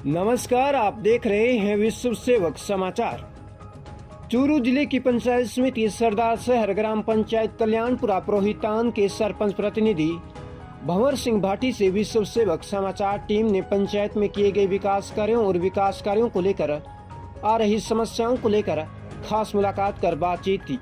नमस्कार, आप देख रहे हैं विश्व सेवक समाचार। चूरू जिले की पंचायत समिति सरदार शहर ग्राम पंचायत कल्याणपुरा प्रोहितान के सरपंच प्रतिनिधि भंवर सिंह भाटी से विश्व सेवक समाचार टीम ने पंचायत में किए गए विकास कार्यों और विकास कार्यों को लेकर आ रही समस्याओं को लेकर खास मुलाकात कर बातचीत की।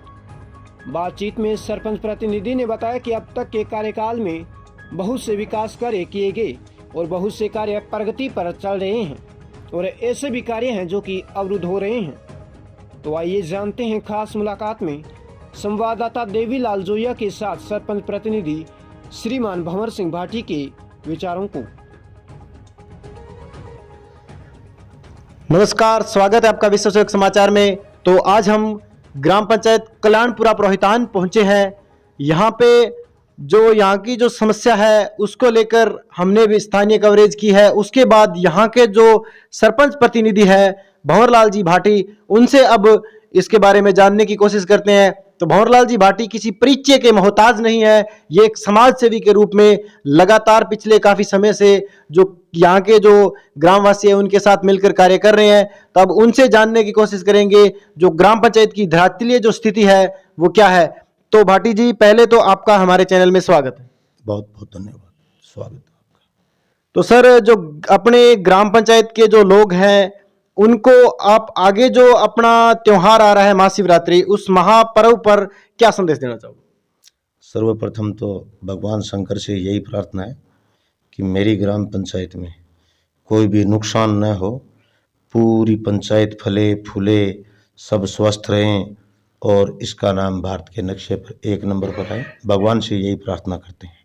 बातचीत में सरपंच प्रतिनिधि ने बताया कि अब तक के कार्यकाल में बहुत से विकास कार्य किए गए और बहुत से कार्य प्रगति पर चल रहे हैं और ऐसे भी कार्य हैं जो कि अवरुद्ध हो रहे हैं। तो आइए जानते हैं खास मुलाकात में संवाददाता देवीलाल जोया के साथ सरपंच प्रतिनिधि श्रीमान भंवर सिंह भाटी के विचारों को। नमस्कार, स्वागत है आपका विश्व सेवक समाचार में। तो आज हम ग्राम पंचायत कल्याणपुरा प्रोहितान पहुंचे हैं। यहाँ पे यहाँ की जो समस्या है उसको लेकर हमने भी स्थानीय कवरेज की है। उसके बाद यहाँ के जो सरपंच प्रतिनिधि है भंवरलाल जी भाटी, उनसे अब इसके बारे में जानने की कोशिश करते हैं। तो भंवरलाल जी भाटी किसी परिचय के मोहताज नहीं है। ये एक समाज सेवी के रूप में लगातार पिछले काफी समय से जो यहाँ के जो ग्रामवासी है उनके साथ मिलकर कार्य कर रहे हैं। तो अब उनसे जानने की कोशिश करेंगे जो ग्राम पंचायत की धरातलीय जो स्थिति है वो क्या है। तो भाटी जी, पहले तो आपका हमारे चैनल में स्वागत है। बहुत बहुत धन्यवाद, स्वागत है आपका। तो सर, जो अपने ग्राम पंचायत के जो लोग हैं उनको आप आगे जो अपना त्योहार आ रहा है महाशिवरात्रि, उस महापर्व पर क्या संदेश देना चाहोगे? सर्वप्रथम तो भगवान शंकर से यही प्रार्थना है कि मेरी ग्राम पंचायत में कोई भी नुकसान न हो, पूरी पंचायत फले फूले, सब स्वस्थ रहें और इसका नाम भारत के नक्शे पर 1 नंबर पर आए। भगवान से यही प्रार्थना करते हैं।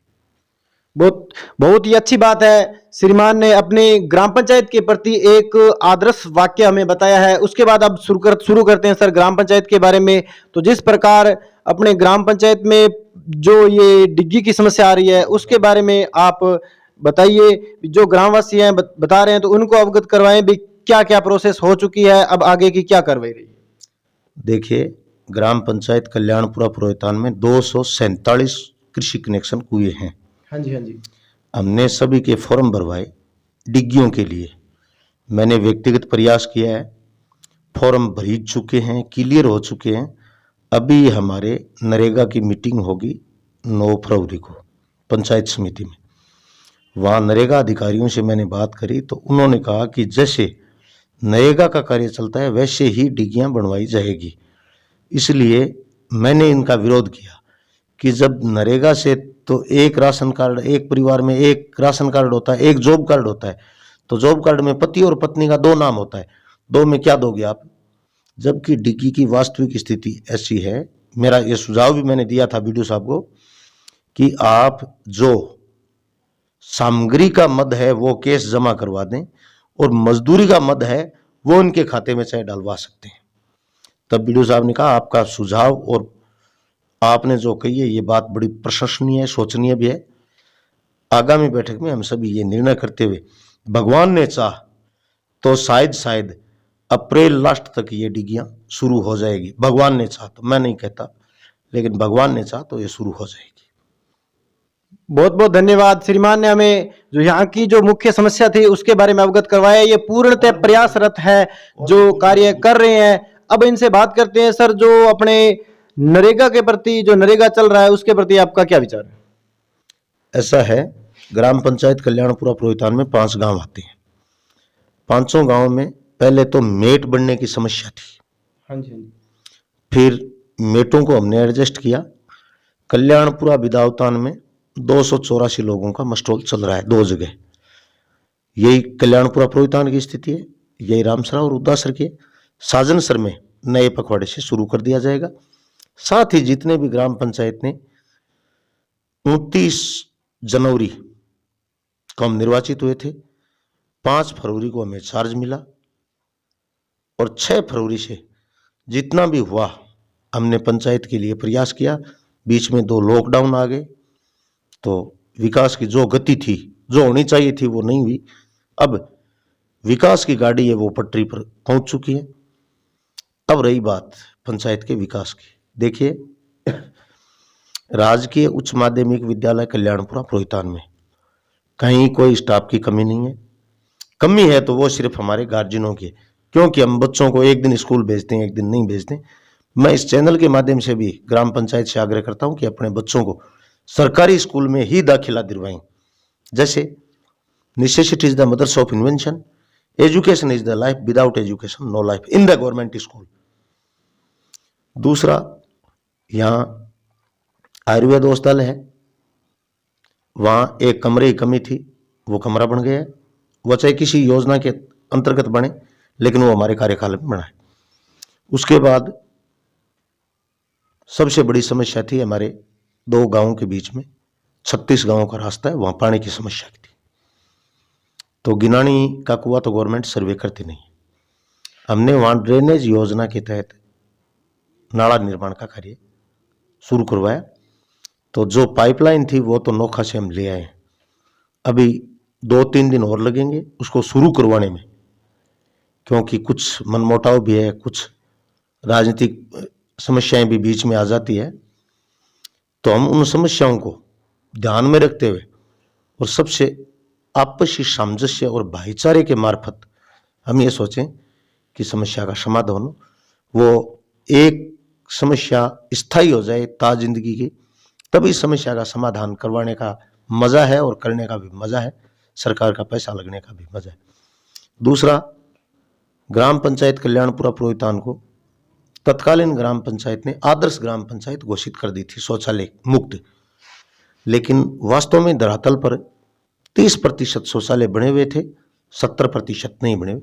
बहुत ही अच्छी बात है। श्रीमान ने अपने ग्राम पंचायत के प्रति एक आदर्श वाक्य हमें बताया है। उसके बाद अब शुरू करते हैं सर ग्राम पंचायत के बारे में। तो जिस प्रकार अपने ग्राम पंचायत में जो ये डिग्गी की समस्या आ रही है उसके बारे में आप बताइए। जो ग्रामवासी हैं बता रहे हैं तो उनको अवगत करवाएं भी क्या क्या प्रोसेस हो चुकी है, अब आगे की क्या कार्रवाई रही है। देखिए, ग्राम पंचायत कल्याणपुरा प्रोहितान में 247 कृषि कनेक्शन कुएं हैं। हाँ जी। हमने सभी के फॉर्म भरवाए डिग्गियों के लिए। मैंने व्यक्तिगत प्रयास किया है, फॉर्म भर चुके हैं, क्लियर हो चुके हैं। अभी हमारे नरेगा की मीटिंग होगी 9 फरवरी को पंचायत समिति में। वहाँ नरेगा अधिकारियों से मैंने बात करी तो उन्होंने कहा कि जैसे नरेगा का कार्य चलता है वैसे ही डिग्गियाँ बनवाई जाएगी। इसलिए मैंने इनका विरोध किया कि जब नरेगा से तो एक राशन कार्ड, एक परिवार में एक राशन कार्ड होता है, एक जॉब कार्ड होता है, तो जॉब कार्ड में पति और पत्नी का 2 नाम होता है, 2 में क्या दोगे आप? जबकि डिग्गी की वास्तविक स्थिति ऐसी है। मेरा ये सुझाव भी मैंने दिया था वीडियो साहब को कि आप जो सामग्री का मद है वो कैश जमा करवा दें और मजदूरी का मद है वो उनके खाते में चाहे डलवा सकते हैं। तब वीडियो साहब ने कहा आपका सुझाव और आपने जो कही है ये बात बड़ी प्रशंसनीय है, शोचनीय भी है। आगामी बैठक में हम सभी ये निर्णय करते हुए भगवान ने चाह तो शायद अप्रैल लास्ट तक ये डिग्गियां शुरू हो जाएगी। भगवान ने चाह, तो मैं नहीं कहता, लेकिन भगवान ने चाह तो ये शुरू हो जाएगी। बहुत बहुत धन्यवाद। श्रीमान ने हमें जो यहाँ की जो मुख्य समस्या थी उसके बारे में अवगत करवाया। ये पूर्णतः प्रयासरत है, जो कार्य कर रहे हैं। अब इनसे बात करते हैं सर, जो अपने नरेगा के प्रति, जो नरेगा चल रहा है उसके प्रति आपका क्या विचार है? ऐसा है, ग्राम पंचायत कल्याणपुरा प्रोहितान में 5 गांव आते हैं। 5 गांव में पहले तो मेट बनने की समस्या थी। हाँ जी। फिर मेटों को हमने एडजस्ट किया। कल्याणपुरा विदावतान में 284 लोगों का मस्टोल चल रहा है 2 जगह। यही कल्याणपुरा प्रोहितान की स्थिति है। यही रामसरा और उदासर के साजनसर में नए पखवाड़े से शुरू कर दिया जाएगा। साथ ही जितने भी ग्राम पंचायत ने 29 जनवरी को हम निर्वाचित हुए थे, 5 फरवरी को हमें चार्ज मिला और 6 फरवरी से जितना भी हुआ हमने पंचायत के लिए प्रयास किया। बीच में 2 लॉकडाउन आ गए तो विकास की जो गति थी, जो होनी चाहिए थी, वो नहीं हुई। अब विकास की गाड़ी है वो पटरी पर पहुंच चुकी है। अब रही बात पंचायत के विकास की। देखिए, राजकीय उच्च माध्यमिक विद्यालय कल्याणपुरा प्रोहितान में कहीं कोई स्टाफ की कमी नहीं है। कमी है तो वो सिर्फ हमारे गार्जियनों की है, क्योंकि हम बच्चों को एक दिन स्कूल भेजते हैं, एक दिन नहीं भेजते। मैं इस चैनल के माध्यम से भी ग्राम पंचायत से आग्रह करता हूं कि अपने बच्चों को सरकारी स्कूल में ही दाखिला दिलवाएं। जैसे necessity is the mothers of invention, education is the life, without education no life in the government school. दूसरा, यहाँ आयुर्वेद हॉस्पिटल है, वहाँ एक कमरे की कमी थी, वो कमरा बन गया है। वो चाहे किसी योजना के अंतर्गत बने, लेकिन वो हमारे कार्यकाल में बना है। उसके बाद सबसे बड़ी समस्या थी हमारे 2 गांवों के बीच में, 36 गांवों का रास्ता है, वहाँ पानी की समस्या थी। तो गिनानी का कुआं तो गवर्नमेंट सर्वे करती नहीं, हमने वहाँ ड्रेनेज योजना के तहत नाला निर्माण का कार्य शुरू करवाया। तो जो पाइपलाइन थी वो तो नोखा से हम ले आए हैं, अभी 2-3 दिन और लगेंगे उसको शुरू करवाने में, क्योंकि कुछ मनमुटाव भी है, कुछ राजनीतिक समस्याएं भी बीच में आ जाती है। तो हम उन समस्याओं को ध्यान में रखते हुए और सबसे आपसी सामंजस्य और भाईचारे के मार्फत हम ये सोचें कि समस्या का समाधान हो, वो एक समस्या स्थायी हो जाए ता जिंदगी की, तभी समस्या का समाधान करवाने का मजा है और करने का भी मजा है, सरकार का पैसा लगने का भी मजा है। दूसरा, ग्राम पंचायत कल्याणपुरा प्रोहितान को तत्कालीन ग्राम पंचायत ने आदर्श ग्राम पंचायत घोषित कर दी थी, शौचालय मुक्त। लेकिन वास्तव में धरातल पर 30% शौचालय बने हुए थे, 70% नहीं बने हुए।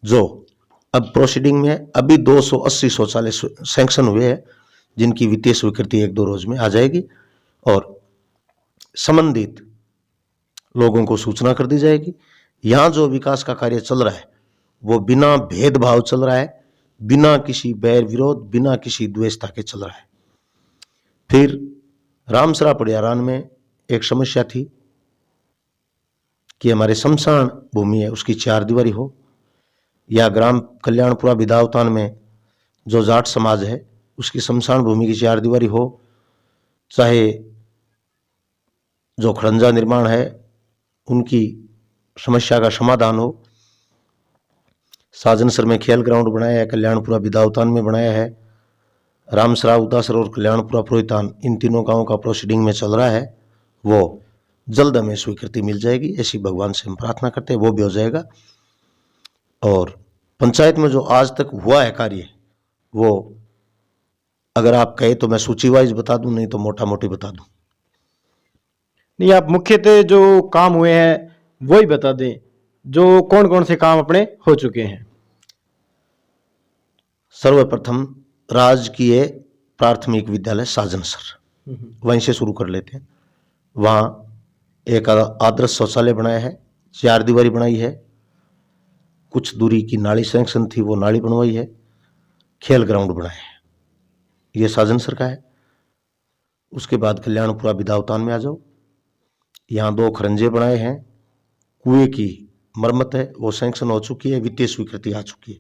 जो अब प्रोसीडिंग में है, अभी 280 शौचालय सैंक्शन हुए हैं, जिनकी वित्तीय स्वीकृति 1-2 रोज में आ जाएगी और संबंधित लोगों को सूचना कर दी जाएगी। यहाँ जो विकास का कार्य चल रहा है वो बिना भेदभाव चल रहा है, बिना किसी बैर विरोध, बिना किसी द्वेषता के चल रहा है। फिर रामसरा पड़ियारान में एक समस्या थी कि हमारे शमशान भूमि है उसकी 4 दीवारी हो, या ग्राम कल्याणपुरा विदावतान में जो जाट समाज है उसकी शमशान भूमि की 4 दीवारी हो, चाहे जो खड़ंजा निर्माण है उनकी समस्या का समाधान हो। साजनसर में खेल ग्राउंड बनाया है, कल्याणपुरा विदावतान में बनाया है, रामसरा, उदासर और कल्याणपुरा प्रोहितान, इन तीनों गांवों का प्रोसीडिंग में चल रहा है। वो जल्द हमें स्वीकृति मिल जाएगी, ऐसी भगवान से हम प्रार्थना करते हैं, वो भी हो जाएगा। और पंचायत में जो आज तक हुआ है कार्य, वो अगर आप कहे तो मैं सूची वाइज बता दूं, नहीं तो मोटा मोटी बता दूं। नहीं, आप मुख्यतः जो काम हुए हैं वो ही बता दें, जो कौन कौन से काम अपने हो चुके हैं। सर्वप्रथम राजकीय प्राथमिक विद्यालय साजनसर, वहीं से शुरू कर लेते हैं। वहाँ एक आदर्श शौचालय बनाया है, 4 दीवारी बनाई है, कुछ दूरी की नाली सैंक्शन थी वो नाली बनवाई है, खेल ग्राउंड बनाया है, ये साजनसर का है। उसके बाद कल्याणपुरा विदावतान में आ जाओ, यहाँ 2 खरंजे बनाए हैं, कुएं की मरम्मत है वो सैंक्शन हो चुकी है, वित्तीय स्वीकृति आ चुकी है,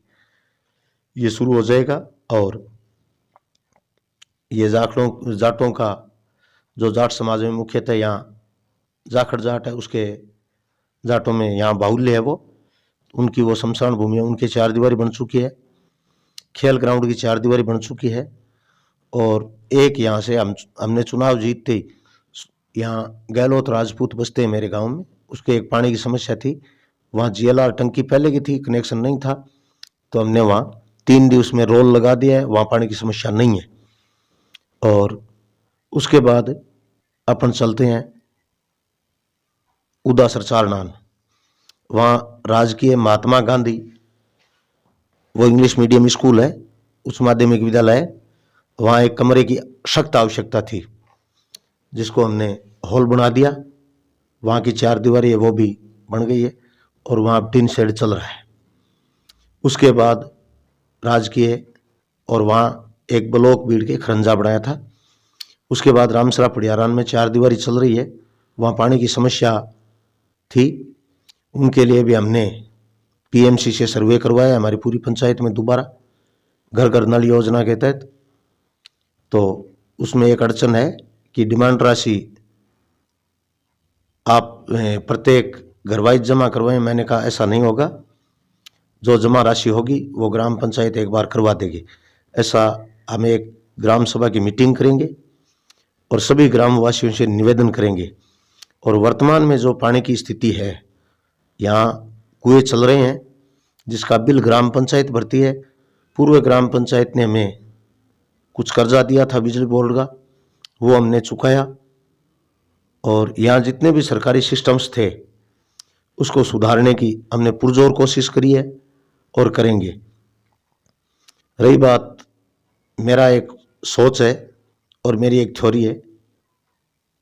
ये शुरू हो जाएगा। और ये जाटों का जो जाट समाज में मुख्यतः यहाँ जाखड़ जाट है, उसके जाटों में यहाँ बाहुल्य है, वो उनकी वो शमशान भूमि है, उनकी 4 दीवारी बन चुकी है, खेल ग्राउंड की 4 दीवारी बन चुकी है। और एक यहाँ से हमने चुनाव जीतते ही यहाँ गहलोत राजपूत बसते हैं मेरे गांव में, उसके एक पानी की समस्या थी, वहाँ GLR टंकी पहले की थी, कनेक्शन नहीं था, तो हमने वहाँ 3 दिवस में रोल लगा दिया है, वहाँ पानी की समस्या नहीं है। और उसके बाद अपन चलते हैं उदासर चारनान, वहाँ राजकीय महात्मा गांधी वो इंग्लिश मीडियम स्कूल है, उच्च माध्यमिक विद्यालय है, वहाँ एक कमरे की सख्त आवश्यकता थी, जिसको हमने हॉल बना दिया, वहाँ की 4 दीवारी है वो भी बन गई है, और वहाँ टिन शेड चल रहा है। उसके बाद राजकीय, और वहाँ एक ब्लॉक बीड़ के खरंजा बनाया था। उसके बाद रामसरा पड़ियारान में 4 दीवारी चल रही है, वहाँ पानी की समस्या थी, उनके लिए भी हमने PMC से सर्वे करवाया हमारी पूरी पंचायत में दोबारा, घर घर नल योजना के तहत। तो उसमें एक अड़चन है कि डिमांड राशि आप प्रत्येक घर वाइज जमा करवाएं। मैंने कहा ऐसा नहीं होगा, जो जमा राशि होगी वो ग्राम पंचायत एक बार करवा देगी। ऐसा हम एक ग्राम सभा की मीटिंग करेंगे और सभी ग्रामवासियों से निवेदन करेंगे। और वर्तमान में जो पानी की स्थिति है, यहाँ कुएं चल रहे हैं जिसका बिल ग्राम पंचायत भरती है। पूर्व ग्राम पंचायत ने हमें कुछ कर्जा दिया था बिजली बोर्ड का, वो हमने चुकाया। और यहाँ जितने भी सरकारी सिस्टम्स थे उसको सुधारने की हमने पुरजोर कोशिश करी है और करेंगे। रही बात, मेरा एक सोच है और मेरी एक थ्योरी है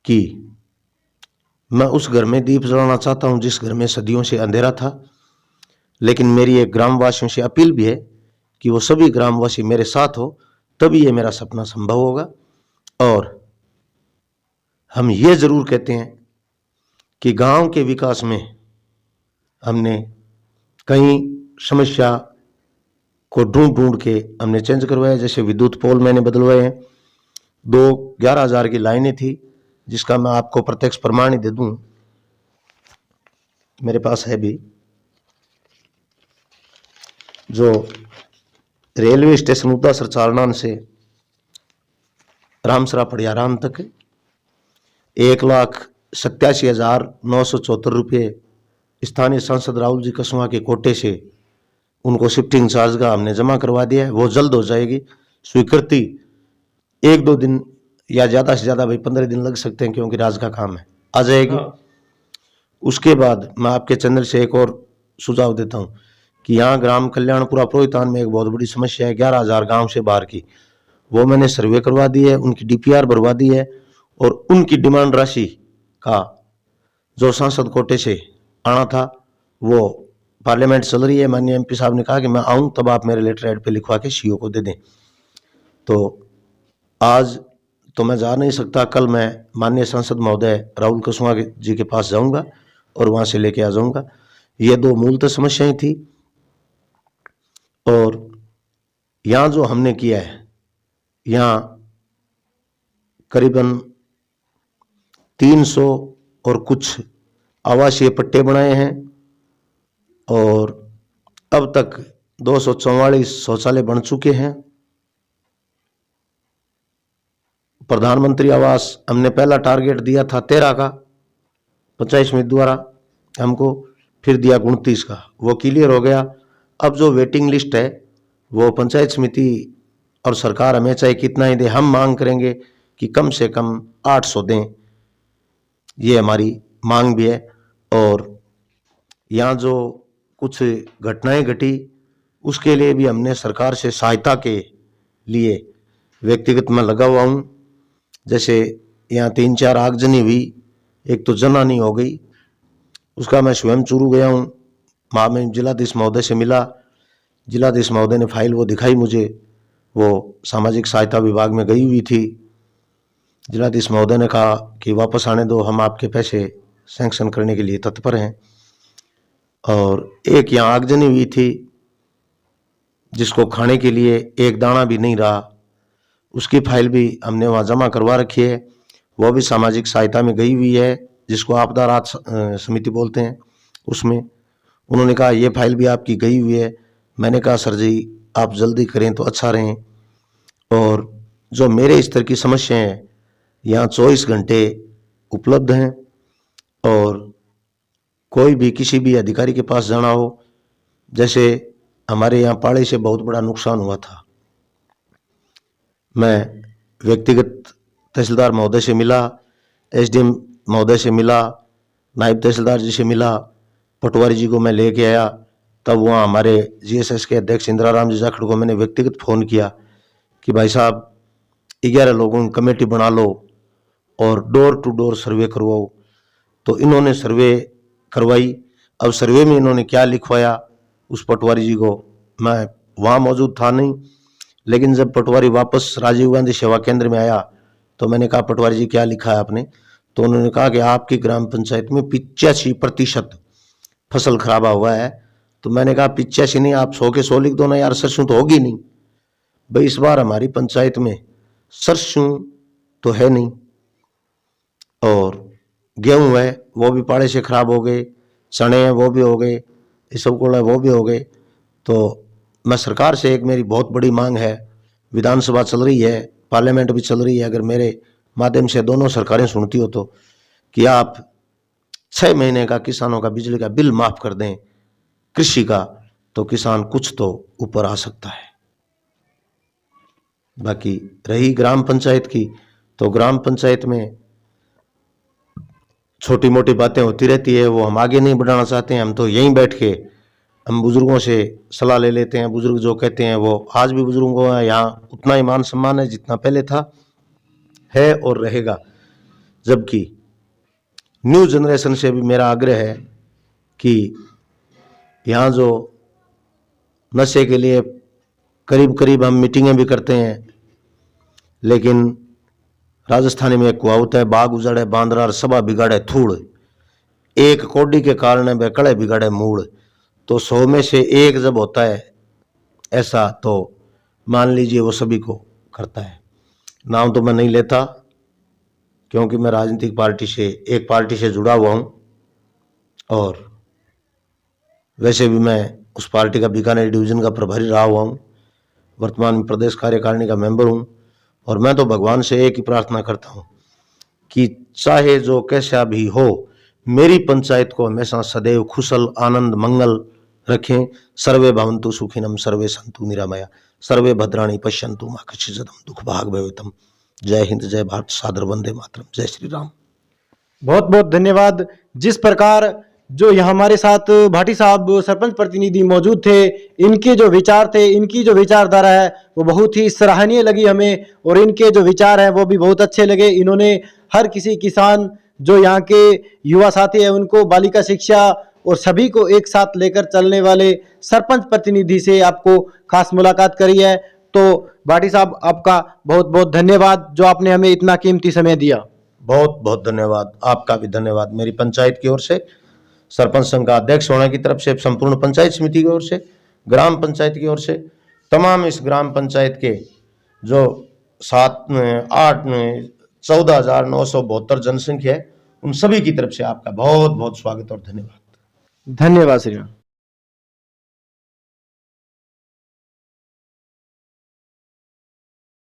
कि मैं उस घर में दीप जलाना चाहता हूं जिस घर में सदियों से अंधेरा था। लेकिन मेरी एक ग्रामवासियों से अपील भी है कि वो सभी ग्रामवासी मेरे साथ हो, तभी ये मेरा सपना संभव होगा। और हम ये जरूर कहते हैं कि गांव के विकास में हमने कई समस्या को ढूंढ ढूंढ के हमने चेंज करवाया। जैसे विद्युत पोल मैंने बदलवाए हैं, 11,000 की लाइनें थी जिसका मैं आपको प्रत्यक्ष प्रमाण ही दे दूं, मेरे पास है भी। जो रेलवे स्टेशन उदासर चारनान से रामसरा पड़ियाराम तक 1,87,974 रुपये स्थानीय सांसद राहुल जी कसवा के कोटे से उनको शिफ्टिंग चार्ज का हमने जमा करवा दिया है। वो जल्द हो जाएगी स्वीकृति। 1-2 दिन या ज़्यादा से ज़्यादा भाई 15 दिन लग सकते हैं, क्योंकि राज का काम है, आ जाएगी। उसके बाद मैं आपके चैनल से एक और सुझाव देता हूँ कि यहाँ ग्राम कल्याणपुरा प्रोहितान में एक बहुत बड़ी समस्या है 11,000 गांव से बाहर की। वो मैंने सर्वे करवा दी है, उनकी DPR भरवा दी है और उनकी डिमांड राशि का जो सांसद कोटे से आना था वो पार्लियामेंट चल रही है। माननीय MP साहब ने कहा कि मैं आऊँ तब आप मेरे लेटर हेड पे लिखवा के CO को दे दें। तो आज तो मैं जा नहीं सकता, कल मैं माननीय सांसद महोदय राहुल कसवा जी के पास जाऊंगा और वहां से लेके आ जाऊंगा। ये 2 मूलतः समस्याएं थी। और यहाँ जो हमने किया है, यहाँ करीबन 300 और कुछ आवासीय पट्टे बनाए हैं और अब तक 244 शौचालय बन चुके हैं। प्रधानमंत्री आवास हमने पहला टारगेट दिया था 13 का पंचायत समिति द्वारा हमको, फिर दिया 29 का, वो क्लियर हो गया। अब जो वेटिंग लिस्ट है वो पंचायत समिति और सरकार हमें चाहे कितना ही दे, हम मांग करेंगे कि कम से कम 800 दें, ये हमारी मांग भी है। और यहाँ जो कुछ घटनाएं घटी उसके लिए भी हमने सरकार से सहायता के लिए व्यक्तिगत में लगा हुआ हूँ। जैसे यहाँ 3-4 आगजनी हुई, एक तो जनहानि हो गई, उसका मैं स्वयं चूरू गया हूँ। वहाँ में जिलाधीश महोदय से मिला, जिलाधीश महोदय ने फाइल वो दिखाई मुझे, वो सामाजिक सहायता विभाग में गई हुई थी। जिलाधीश महोदय ने कहा कि वापस आने दो, हम आपके पैसे सैंक्शन करने के लिए तत्पर हैं। और एक यहाँ आगजनी हुई थी जिसको खाने के लिए एक दाना भी नहीं रहा, उसकी फाइल भी हमने वहाँ जमा करवा रखी है, वो भी सामाजिक सहायता में गई हुई है, जिसको आपदा राहत समिति बोलते हैं। उसमें उन्होंने कहा ये फाइल भी आपकी गई हुई है। मैंने कहा सर जी आप जल्दी करें तो अच्छा रहें। और जो मेरे स्तर की समस्याएं हैं यहाँ 24 घंटे उपलब्ध हैं, और कोई भी किसी भी अधिकारी के पास जाना हो, जैसे हमारे यहाँ पाड़े से बहुत बड़ा नुकसान हुआ था, मैं व्यक्तिगत तहसीलदार महोदय से मिला, SDM महोदय से मिला, नायब तहसीलदार जी से मिला, पटवारी जी को मैं लेके आया। तब वहाँ हमारे GSS के अध्यक्ष इंदिराराम जी जाखड़ को मैंने व्यक्तिगत फ़ोन किया कि भाई साहब 11 लोगों की कमेटी बना लो और डोर टू डोर सर्वे करवाओ। तो इन्होंने सर्वे करवाई। अब सर्वे में इन्होंने क्या लिखवाया उस पटवारी जी को, मैं वहाँ मौजूद था नहीं, लेकिन जब पटवारी वापस राजीव गांधी सेवा केंद्र में आया तो मैंने कहा पटवारी जी क्या लिखा है आपने? तो उन्होंने कहा कि आपकी ग्राम पंचायत में 85% फसल खराब हुआ है। तो मैंने कहा 85 नहीं, आप 100 के 100 लिख दो ना यार, सरसों तो होगी नहीं भाई। इस बार हमारी पंचायत में सरसों तो है नहीं, और गेहूं है वो भी पाड़े से खराब हो गए, चने हैं वो भी हो गए, इसबगोल है वो भी हो गए। तो मैं सरकार से एक मेरी बहुत बड़ी मांग है, विधानसभा चल रही है, पार्लियामेंट भी चल रही है, अगर मेरे माध्यम से दोनों सरकारें सुनती हो तो, कि आप 6 महीने का किसानों का बिजली का बिल माफ कर दें कृषि का, तो किसान कुछ तो ऊपर आ सकता है। बाकी रही ग्राम पंचायत की, तो ग्राम पंचायत में छोटी मोटी बातें होती रहती है, वो हम आगे नहीं बढ़ाना चाहते हैं। हम तो यहीं बैठ के हम बुजुर्गों से सलाह ले लेते हैं। बुजुर्ग जो कहते हैं वो आज भी बुजुर्गों का यहाँ उतना ही मान सम्मान है जितना पहले था, है और रहेगा। जबकि न्यू जनरेशन से भी मेरा आग्रह है कि यहाँ जो नशे के लिए करीब करीब हम मीटिंगें भी करते हैं, लेकिन राजस्थानी में एक कहावत है, बाग उजाड़े बांदरा और सभा बिगाड़े थूड़, एक कोडी के कारण वह कड़े बिगाड़े मूड़। तो 100 में से एक जब होता है ऐसा, तो मान लीजिए वो सभी को करता है। नाम तो मैं नहीं लेता, क्योंकि मैं राजनीतिक पार्टी से एक पार्टी से जुड़ा हुआ हूँ, और वैसे भी मैं उस पार्टी का बीकानेर डिवीजन का प्रभारी रहा हुआ हूँ, वर्तमान में प्रदेश कार्यकारिणी का मेंबर हूँ। और मैं तो भगवान से एक ही प्रार्थना करता हूँ कि चाहे जो कैसा भी हो, मेरी पंचायत को हमेशा सदैव खुशल आनंद मंगल रखें। सर्वे भवन्तु सुखिनम सर्वे सन्तु निरामया सर्वे भद्राणि पश्यन्तु मा कश्चित् दुख भाग भवेतम। जय हिंद, जय भारत, सादर वंदे मातरम, जय श्री राम। बहुत बहुत धन्यवाद। जिस प्रकार जो यहाँ हमारे साथ भाटी साहब सरपंच प्रतिनिधि मौजूद थे, इनके जो विचार थे, इनकी जो विचारधारा है वो बहुत ही सराहनीय लगी हमें, और इनके जो विचार हैं वो भी बहुत अच्छे लगे। इन्होंने हर किसी किसान जो यहाँ के युवा साथी हैं उनको बालिका शिक्षा और सभी को एक साथ लेकर चलने वाले सरपंच प्रतिनिधि से आपको खास मुलाकात करी है। तो भाटी साहब आपका बहुत बहुत धन्यवाद जो आपने हमें इतना कीमती समय दिया। बहुत बहुत धन्यवाद, आपका भी धन्यवाद। मेरी पंचायत की ओर से, सरपंच संघ का अध्यक्ष होने की तरफ से, संपूर्ण पंचायत समिति की ओर से, ग्राम पंचायत की ओर से, तमाम इस ग्राम पंचायत के जो 14,972 जनसंख्या है, उन सभी की तरफ से आपका बहुत बहुत स्वागत और धन्यवाद। धन्यवाद श्रीमान।